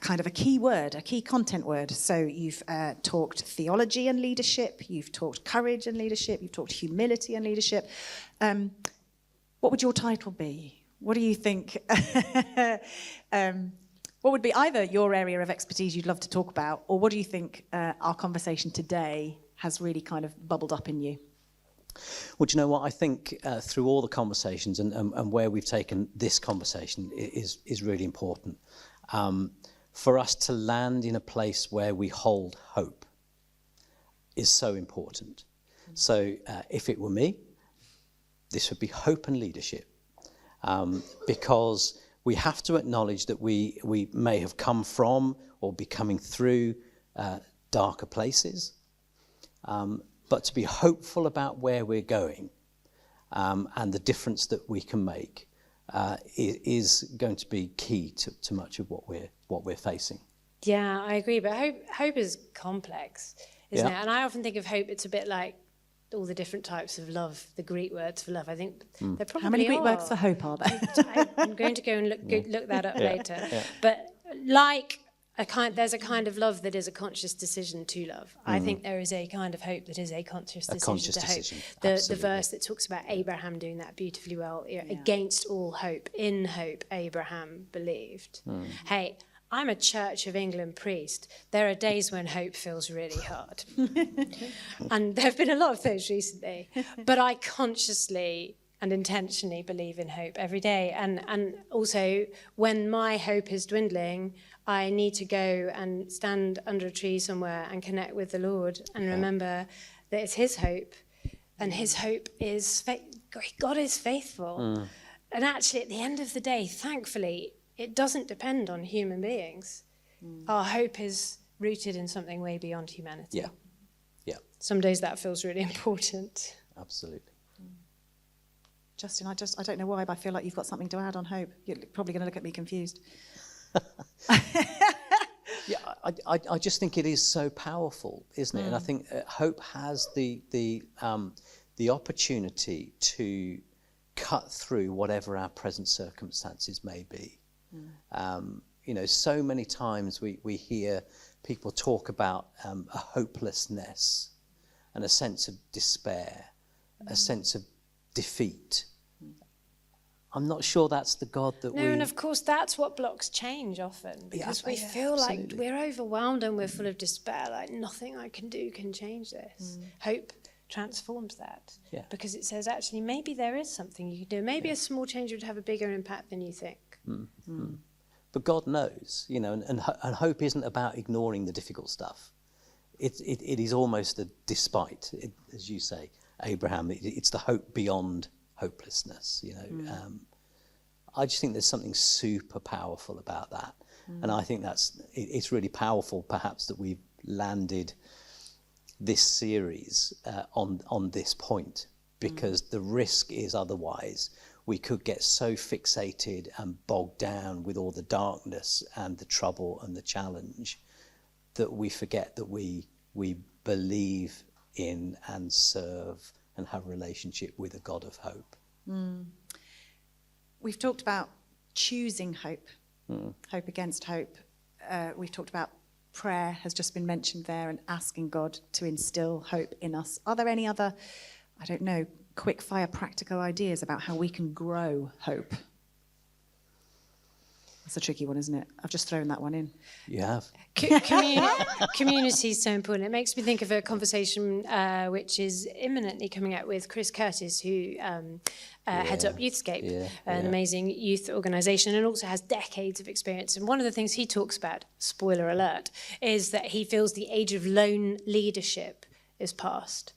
kind of a key word, a key content word. So you've talked theology and leadership, you've talked courage and leadership, you've talked humility and leadership. What would your title be? What do you think? What would be either your area of expertise you'd love to talk about, or what do you think our conversation today has really kind of bubbled up in you? Well, do you know what? I think through all the conversations and where we've taken this conversation is really important. For us to land in a place where we hold hope is so important. So if it were me, this would be hope and leadership, because we have to acknowledge that we may have come from or be coming through darker places, but to be hopeful about where we're going and the difference that we can make is going to be key to much of what we're facing. Yeah, I agree. But hope is complex, isn't it? And I often think of hope, it's a bit like all the different types of love, the Greek words for love. I think there probably How many Greek are. words for hope are there? I'm going to go and look that up later. Yeah. But like there's a kind of love that is a conscious decision to love. I think there is a kind of hope that is a conscious decision to hope. The verse that talks about Abraham doing that beautifully well, against all hope, in hope, Abraham believed. Hey, I'm a Church of England priest. There are days when hope feels really hard. And there have been a lot of those recently. But I consciously and intentionally believe in hope every day. And also, when my hope is dwindling, I need to go and stand under a tree somewhere and connect with the Lord and remember that it's his hope. And his hope is, God is faithful. And actually, at the end of the day, thankfully, it doesn't depend on human beings. Our hope is rooted in something way beyond humanity. Yeah. Some days that feels really important. Absolutely. Justin, I don't know why, but I feel like you've got something to add on hope. You're probably going to look at me confused. Yeah, I just think it is so powerful, isn't it? And I think hope has the opportunity to cut through whatever our present circumstances may be. So many times we hear people talk about a hopelessness, and a sense of despair, a sense of defeat. I'm not sure that's the God that we... No, and of course that's what blocks change often, because we feel like we're overwhelmed and we're full of despair, like nothing I can do can change this. Hope transforms that, because it says actually maybe there is something you can do. Maybe a small change would have a bigger impact than you think. But God knows, you know, and hope isn't about ignoring the difficult stuff. It is almost a despite, as you say, Abraham. It's the hope beyond hopelessness, you know. I just think there's something super powerful about that, and I think it's really powerful, perhaps, that we've landed this series on this point, because the risk is otherwise we could get so fixated and bogged down with all the darkness and the trouble and the challenge that we forget that we believe in and serve and have a relationship with a God of hope. We've talked about choosing hope, hope against hope. We've talked about prayer has just been mentioned there, and asking God to instill hope in us. Are there any other, I don't know, quick fire practical ideas about how we can grow hope? That's a tricky one, isn't it? I've just thrown that one in. You have. Community is so important. It makes me think of a conversation which is imminently coming out with Chris Curtis, who heads up Youthscape, an amazing youth organisation, and also has decades of experience. And one of the things he talks about, spoiler alert, is that he feels the age of lone leadership is past.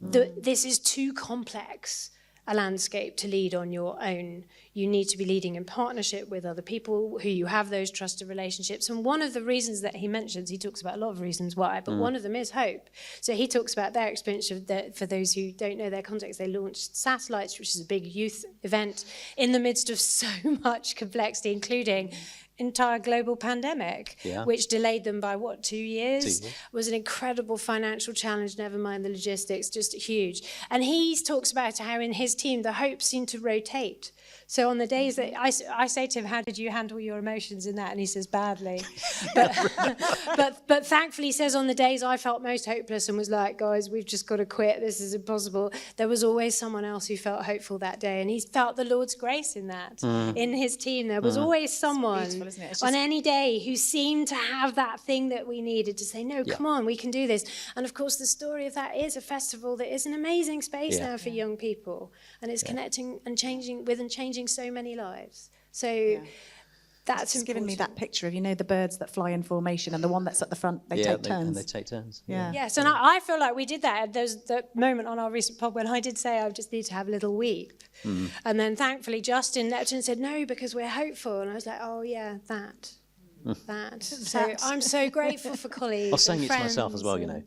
This is too complex a landscape to lead on your own. You need to be leading in partnership with other people who you have those trusted relationships. And one of the reasons that he mentions, he talks about a lot of reasons why, but one of them is hope. So he talks about their experience of for those who don't know their context, they launched Satellites, which is a big youth event in the midst of so much complexity, including entire global pandemic, which delayed them by 2 years? Was an incredible financial challenge, never mind the logistics, just huge. And he talks about how in his team the hope seemed to rotate. So on the days that I say to him, how did you handle your emotions in that? And he says, badly. But thankfully, he says, on the days I felt most hopeless and was like, guys, we've just got to quit, this is impossible, there was always someone else who felt hopeful that day. And he felt the Lord's grace in that. In his team, there was always someone on any day who seemed to have that thing that we needed to say, no, come on, we can do this. And of course, the story of that is a festival that is an amazing space now for young people. And it's connecting and changing so many lives. So that's just given me that picture of, you know, the birds that fly in formation and the one that's at the front, they take turns. And they take turns. Yes, and I feel like we did that. There's the moment on our recent pod when I did say I just need to have a little weep. And then thankfully Justin leapt in and said, no, because we're hopeful. And I was like, oh yeah, that. So I'm so grateful for colleagues. I was saying it to myself as well, you know.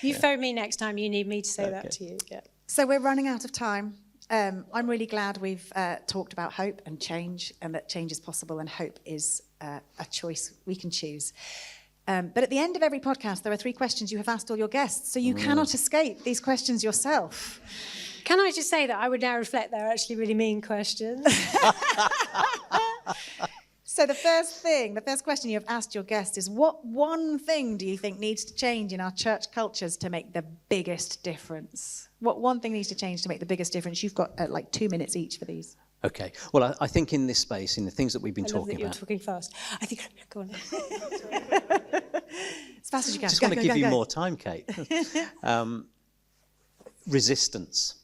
You phone me next time you need me to say that to you. So we're running out of time. I'm really glad we've talked about hope and change, and that change is possible, and hope is a choice we can choose. But at the end of every podcast, there are 3 questions you have asked all your guests, so you cannot escape these questions yourself. Can I just say that I would now reflect they're actually really mean questions? So the first question you have asked your guests is, what one thing do you think needs to change in our church cultures to make the biggest difference? What one thing needs to change to make the biggest difference? You've got like 2 minutes each for these. Okay. Well, I think in this space, in the things that we've been talking about... You're talking fast. I think... Go on. As fast as you can. I just want to give you more time, Kate. Resistance.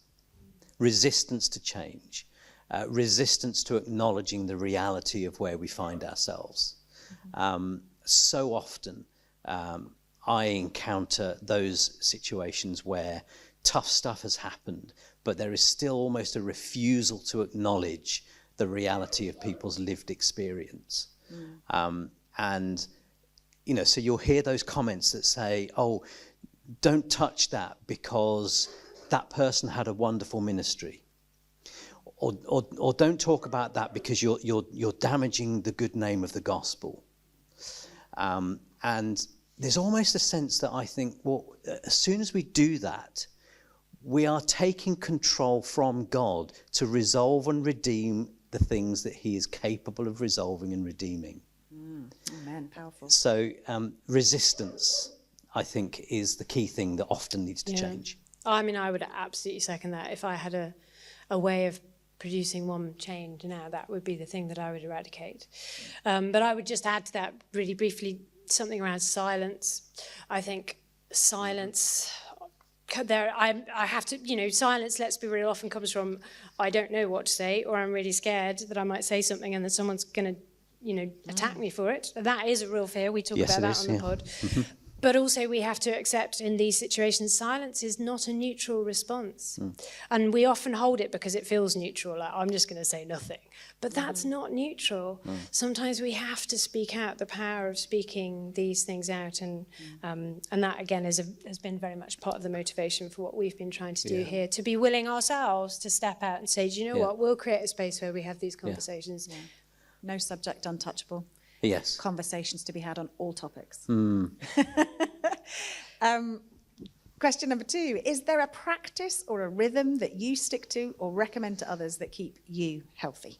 Resistance to change. Resistance to acknowledging the reality of where we find ourselves. So often I encounter those situations where tough stuff has happened, but there is still almost a refusal to acknowledge the reality of people's lived experience. And, you know, so you'll hear those comments that say, oh, don't touch that because that person had a wonderful ministry. Or don't talk about that because you're damaging the good name of the gospel. And there's almost a sense that I think, well, as soon as we do that, we are taking control from God to resolve and redeem the things that he is capable of resolving and redeeming. Amen. Powerful. So resistance, I think, is the key thing that often needs to change. I mean, I would absolutely second that. If I had a way of producing one change now, that would be the thing that I would eradicate. But I would just add to that really briefly something around silence. I think silence... I have to, silence, let's be real, often comes from I don't know what to say, or I'm really scared that I might say something and then someone's going to, attack me for it. That is a real fear. We talk about that on the pod. But also we have to accept in these situations, silence is not a neutral response. And we often hold it because it feels neutral, like I'm just going to say nothing. But that's not neutral. Sometimes we have to speak out, the power of speaking these things out. And that, again, has been very much part of the motivation for what we've been trying to do here, to be willing ourselves to step out and say, do you know what, we'll create a space where we have these conversations. No subject untouchable. Yes. Conversations to be had on all topics. Question number 2. Is there a practice or a rhythm that you stick to or recommend to others that keep you healthy?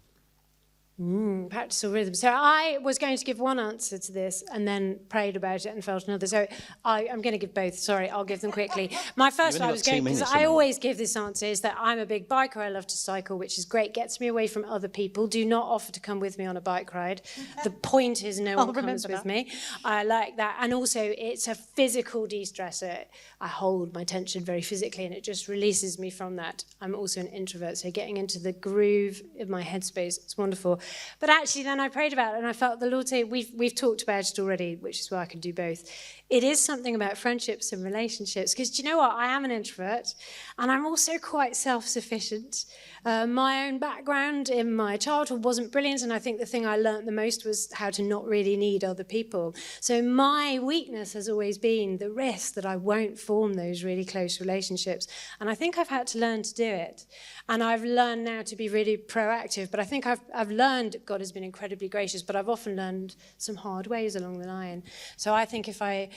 Practice or rhythm. So I was going to give one answer to this and then prayed about it and felt another. So I'm going to give both. Sorry, I'll give them quickly. My first one I was going, because I always give this answer, is that I'm a big biker. I love to cycle, which is great. Gets me away from other people. Do not offer to come with me on a bike ride. The point is no one comes with me. I like that. And also it's a physical de-stressor. I hold my tension very physically and it just releases me from that. I'm also an introvert, so getting into the groove of my headspace, it's wonderful. But actually then I prayed about it and I felt the Lord say, we've talked about it already, which is why I can do both. It is something about friendships and relationships, because do you know what? I am an introvert and I'm also quite self-sufficient. My own background in my childhood wasn't brilliant, and I think the thing I learned the most was how to not really need other people. So my weakness has always been the risk that I won't form those really close relationships. And I think I've had to learn to do it. And I've learned now to be really proactive. But I think I've learned God has been incredibly gracious, but I've often learned some hard ways along the line. So I think if I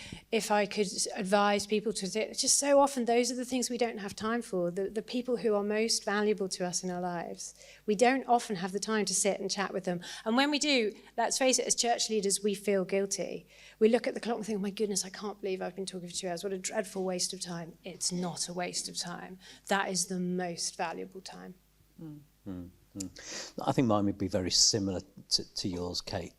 could advise people to do, just so often those are the things we don't have time for, the people who are most valuable to us in our lives. We don't often have the time to sit and chat with them. And when we do, let's face it, as church leaders, we feel guilty. We look at the clock and think, oh my goodness, I can't believe I've been talking for 2 hours. What a dreadful waste of time. It's not a waste of time. That is the most valuable time. I think mine would be very similar to yours, Kate.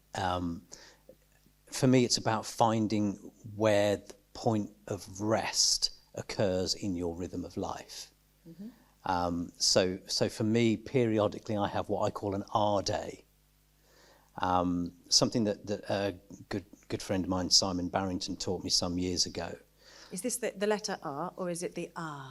For me, it's about finding where the point of rest occurs in your rhythm of life. So for me, periodically, I have what I call an R day. Something that a good friend of mine, Simon Barrington, taught me some years ago. Is this the letter R or is it the R?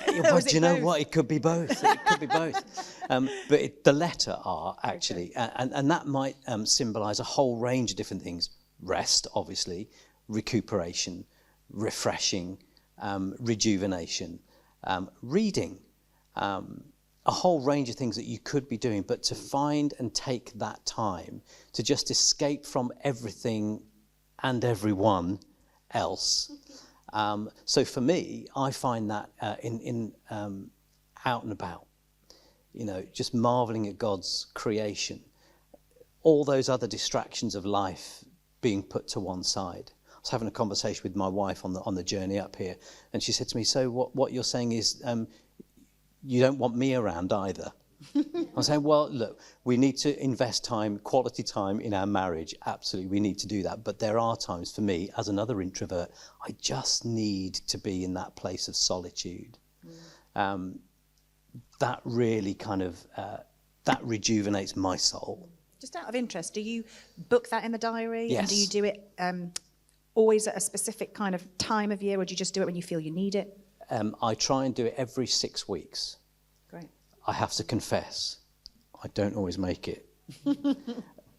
Well, do you know what? It could be both. It could be both. But the letter R, actually, and that might symbolise a whole range of different things. Rest, obviously, recuperation, refreshing, rejuvenation, reading, a whole range of things that you could be doing, but to find and take that time to just escape from everything and everyone else. So for me, I find that in out and about, just marveling at God's creation, all those other distractions of life being put to one side. I was having a conversation with my wife on the journey up here, and she said to me, so what you're saying is you don't want me around either. I'm saying, well, look, we need to invest time, quality time in our marriage. Absolutely, we need to do that. But there are times for me, as another introvert, I just need to be in that place of solitude. That really kind of, that rejuvenates my soul. Just out of interest, do you book that in the diary? Yes. And do you do it always at a specific kind of time of year, or do you just do it when you feel you need it? I try and do it every 6 weeks. Great. I have to confess, I don't always make it.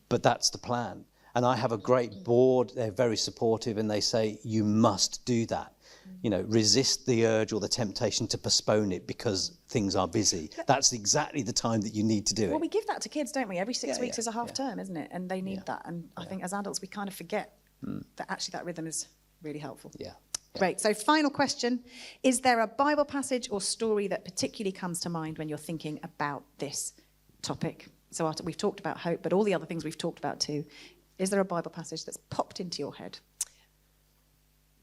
But that's the plan. And I have a great board. They're very supportive, and they say, you must do that. Resist the urge or the temptation to postpone it because things are busy. That's exactly the time that you need to do it. Well, we give that to kids, don't we? Every 6 weeks is a half term, isn't it? And they need that. And I think as adults, we kind of forget that actually that rhythm is really helpful. Yeah. Great. So final question. Is there a Bible passage or story that particularly comes to mind when you're thinking about this topic? So we've talked about hope, but all the other things we've talked about too. Is there a Bible passage that's popped into your head?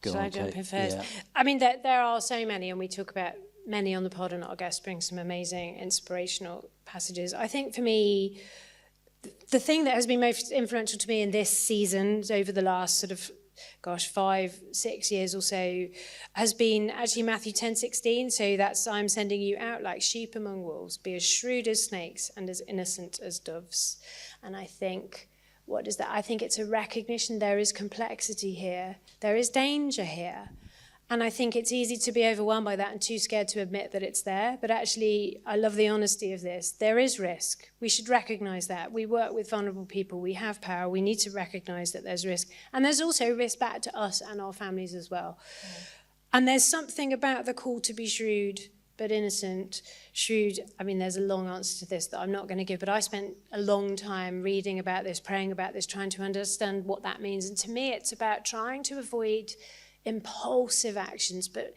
Go Shall on, I jump Kate. in first? Yeah. I mean, there are so many, and we talk about many on the pod, and our guests bring some amazing inspirational passages. I think for me, the thing that has been most influential to me in this season over the last sort of 5-6 years or so has been actually Matthew 10:16. So that's, I'm sending you out like sheep among wolves, be as shrewd as snakes and as innocent as doves. And I think, what is that? I think it's a recognition there is complexity here, there is danger here. And I think it's easy to be overwhelmed by that and too scared to admit that it's there. But actually, I love the honesty of this. There is risk. We should recognize that. We work with vulnerable people. We have power. We need to recognize that there's risk. And there's also risk back to us and our families as well. And there's something about the call to be shrewd, but innocent. Shrewd, I mean, there's a long answer to this that I'm not going to give, but I spent a long time reading about this, praying about this, trying to understand what that means. And to me, it's about trying to avoid impulsive actions, but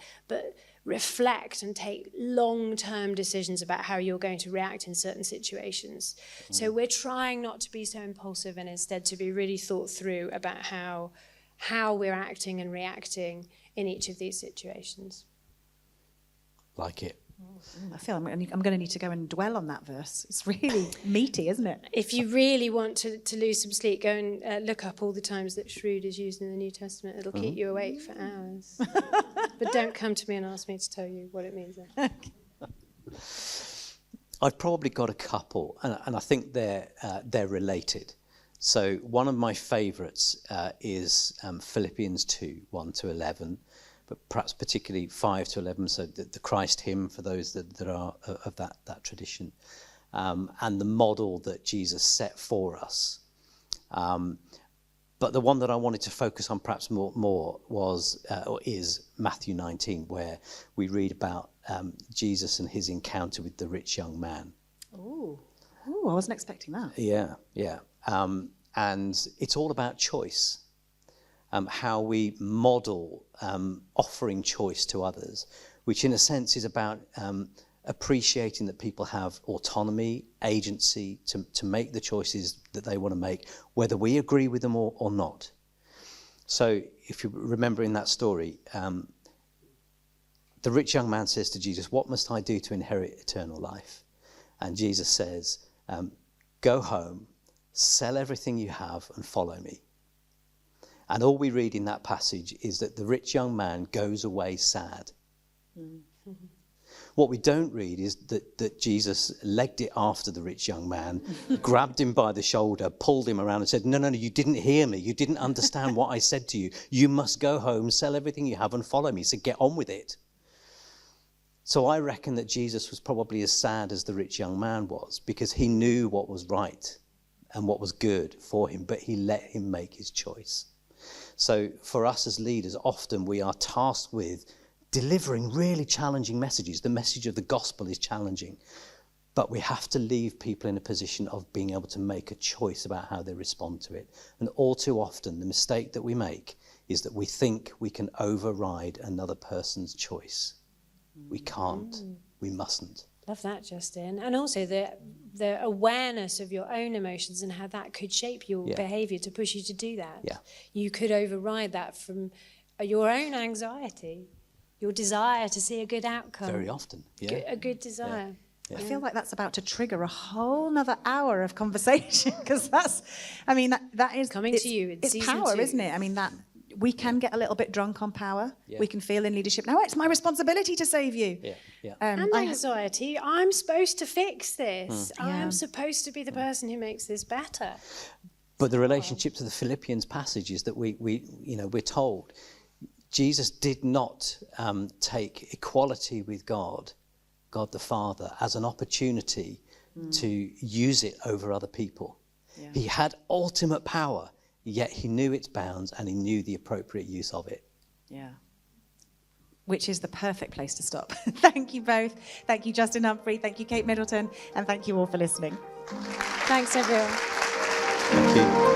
reflect and take long-term decisions about how you're going to react in certain situations. So we're trying not to be so impulsive and instead to be really thought through about how we're acting and reacting in each of these situations. Like it. I feel I'm going to need to go and dwell on that verse. It's really meaty, isn't it? If you really want to lose some sleep, go and look up all the times that shrewd is used in the New Testament. It'll keep you awake for hours. But don't come to me and ask me to tell you what it means. I've probably got a couple, and I think they're related. So one of my favourites is Philippians 2, 1-11. But perhaps particularly 5-11, so the Christ hymn for those that are of that tradition, and the model that Jesus set for us. But the one that I wanted to focus on perhaps more was or is Matthew 19, where we read about Jesus and his encounter with the rich young man. Oh, I wasn't expecting that. Yeah. And it's all about choice. How we model offering choice to others, which in a sense is about appreciating that people have autonomy, agency to make the choices that they want to make, whether we agree with them or not. So if you remember in that story, the rich young man says to Jesus, "What must I do to inherit eternal life?" And Jesus says, "Go home, sell everything you have and follow me." And all we read in that passage is that the rich young man goes away sad. Mm-hmm. What we don't read is that Jesus legged it after the rich young man, grabbed him by the shoulder, pulled him around and said, no, you didn't hear me. You didn't understand what I said to you. You must go home, sell everything you have and follow me. So get on with it. So I reckon that Jesus was probably as sad as the rich young man was, because he knew what was right and what was good for him, but he let him make his choice. So for us as leaders, often we are tasked with delivering really challenging messages. The message of the gospel is challenging, but we have to leave people in a position of being able to make a choice about how they respond to it. And all too often, the mistake that we make is that we think we can override another person's choice. We can't. We mustn't. Love that, Justin. And also the awareness of your own emotions and how that could shape your behaviour to push you to do that. Yeah. You could override that from your own anxiety, your desire to see a good outcome. Very often, yeah. A good desire. Yeah. I feel like that's about to trigger a whole nother hour of conversation, because that is coming to you. It's power, 2. isn't it? I mean, that we can get a little bit drunk on power. Yeah. We can feel in leadership, no, it's my responsibility to save you. Yeah. And anxiety. I'm supposed to fix this. Yeah. I'm supposed to be the person who makes this better. But the relationship to the Philippians passage is that we're told Jesus did not take equality with God the Father, as an opportunity to use it over other people. Yeah. He had ultimate power, yet he knew its bounds and he knew the appropriate use of it. Yeah. Which is the perfect place to stop. Thank you both. Thank you, Justin Humphrey. Thank you, Kate Middleton. And thank you all for listening. Thanks, everyone. Thank you.